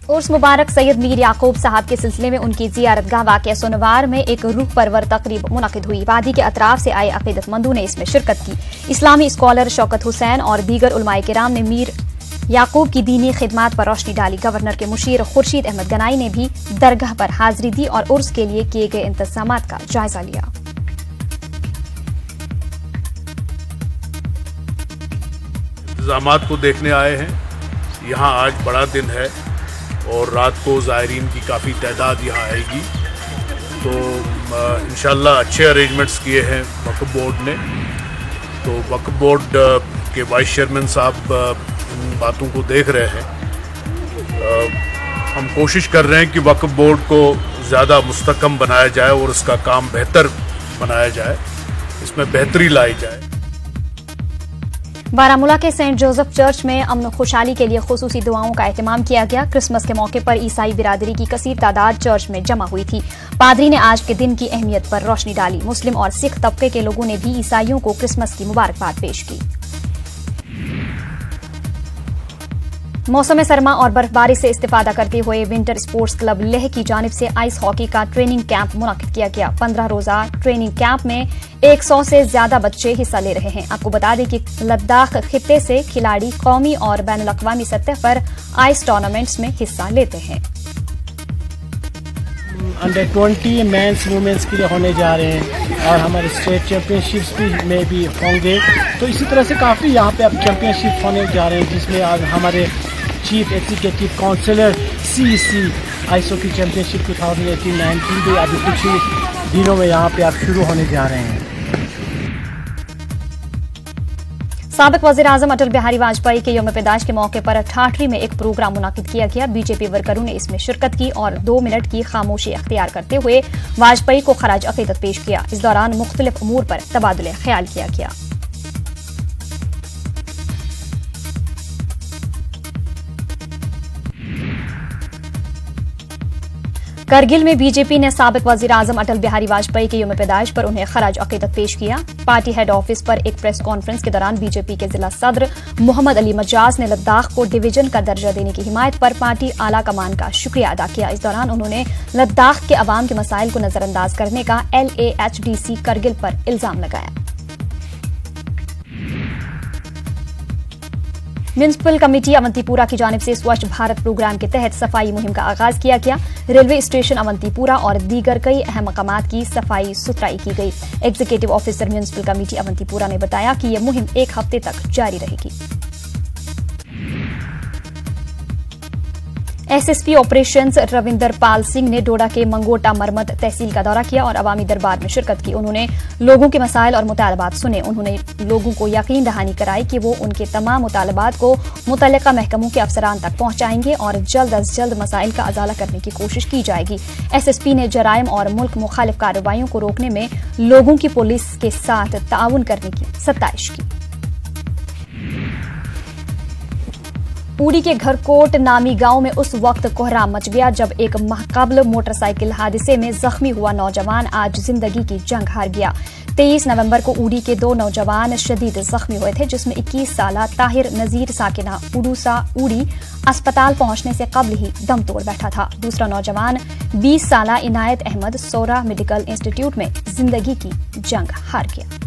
उर्स मुबारक सैयद मीर याकूब साहब के सिलसिले में उनकी जियारतगाह वाक़िया सोनवार में एक रूह परवर तकरीब मुनक़िद हुई। वादी के अतराफ से आए अक़ीदतमंदों ने इसमें शिरकत की। इस्लामी स्कॉलर शौकत हुसैन और दीगर उलमाए किराम ने मीर याकूब की दीनी खिदमात पर रोशनी डाली। गवर्नर के मुशीर खुर्शीद अहमद गनाई ने भी दरगाह पर हाजिरी दी और उर्स के लिए किए गए इंतजामात का जायजा लिया। इंतजामात को देखने आए हैं। यहाँ आज बड़ा दिन है और रात को ज़ायरीन की काफ़ी तादाद यहाँ आएगी, तो इंशाल्लाह अच्छे अरेंजमेंट्स किए हैं वक्फ बोर्ड ने। तो वक्फ बोर्ड के वाइस चेयरमैन साहब इन बातों को देख रहे हैं। हम कोशिश कर रहे हैं कि वक्फ बोर्ड को ज़्यादा मुस्तकम बनाया जाए और उसका काम बेहतर बनाया जाए, इसमें बेहतरी लाई जाए। बारामूला के सेंट जोसेफ चर्च में अमन खुशहाली के लिए खुसूसी दुआओं का एहतमाम किया गया। क्रिसमस के मौके पर ईसाई बिरादरी की कसीर तादाद चर्च में जमा हुई थी। पादरी ने आज के दिन की अहमियत पर रोशनी डाली। मुस्लिम और सिख तबके के लोगों ने भी ईसाइयों को क्रिसमस की मुबारकबाद पेश की। मौसम सरमा और बर्फबारी से इस्तेफादा करते हुए विंटर स्पोर्ट्स क्लब लेह की जानिब से आइस हॉकी का ट्रेनिंग कैंप मुनक्किद किया गया। 15 रोजा ट्रेनिंग कैंप में 100 से ज्यादा बच्चे हिस्सा ले रहे हैं। आपको बता दें कि लद्दाख खित्ते से खिलाड़ी कौमी और बैनुल अक़वामी सतह पर आइस टूर्नामेंट्स में हिस्सा लेते हैं। अंडर 20 मेंस वुमेन्स के लिए होने जा रहे हैं और हमारे स्टेट चैंपियनशिप्स में भी होंगे। तो इसी तरह से काफ़ी यहाँ पे अब चैंपियनशिप होने जा रहे हैं, जिसमें आज हमारे chief executive councillor CEC ice hockey championship 2018-19 भी अभी कुछ ही दिनों में यहाँ पे अब शुरू होने जा रहे हैं। साबिक वज़ीर-ए-आज़म अटल बिहारी वाजपेयी के यौम पैदाइश के मौके पर ठाठरी में एक प्रोग्राम मुनाकिद किया गया। बीजेपी वर्करों ने इसमें शिरकत की और 2 मिनट की खामोशी अख्तियार करते हुए वाजपेयी को खराज अकीदत पेश किया। इस दौरान मुख्तलिफ उमूर पर तबादुले ख्याल किया गया। करगिल में बीजेपी ने साबिक वज़ीर-ए-आज़म अटल बिहारी वाजपेयी के यौम पैदाइश पर उन्हें खराज अकीदत पेश किया। पार्टी हेड ऑफिस पर एक प्रेस कॉन्फ्रेंस के दौरान बीजेपी के जिला सदर मोहम्मद अली मजाज ने लद्दाख को डिवीजन का दर्जा देने की हिमायत पर पार्टी आला कमान का शुक्रिया अदा किया। इस दौरान उन्होंने लद्दाख के अवाम के मसाइल को नजरअंदाज करने का LAHDC करगिल पर इल्जाम लगाया। म्युनिसिपल कमेटी अवंतीपुरा की जानिब से स्वच्छ भारत प्रोग्राम के तहत सफाई मुहिम का आगाज किया गया। रेलवे स्टेशन अवंतीपुरा और दीगर कई अहम मकामात की सफाई सुथराई की गई। Executive officer municipal committee Awantipora ने बताया कि यह मुहिम 1 हफ्ते तक जारी रहेगी। SSP ऑपरेशंस रविंदर पाल सिंह ने डोडा के मंगोटा मरमत तहसील का दौरा किया और अवामी दरबार में शिरकत की। उन्होंने लोगों के मसाइल और मुतालबात सुने। उन्होंने लोगों को यकीन दहानी कराई कि वो उनके तमाम मुतालबात को मुतल्लिका महकमों के अफसरान तक पहुंचाएंगे और जल्द अज जल्द मसाइल का अजाला करने की कोशिश की जाएगी। SSP ने जराइम और मुल्क मुखालिफ कार्रवाइयों को रोकने में लोगों की पुलिस के साथ ताउन करने की सत्ताइश की। उड़ी के घरकोट नामी गांव में उस वक्त कोहराम मच गया जब एक माह कबल मोटरसाइकिल हादसे में जख्मी हुआ नौजवान आज जिंदगी की जंग हार गया। 23 नवंबर को उड़ी के 2 नौजवान शदीद जख्मी हुए थे, जिसमें 21 साला ताहिर नजीर साकिना उडूसा उड़ी अस्पताल पहुंचने से कबल ही दम तोड़ बैठा था। दूसरा नौजवान 20 साला इनायत अहमद सोरा मेडिकल इंस्टीट्यूट में जिंदगी की जंग हार गया।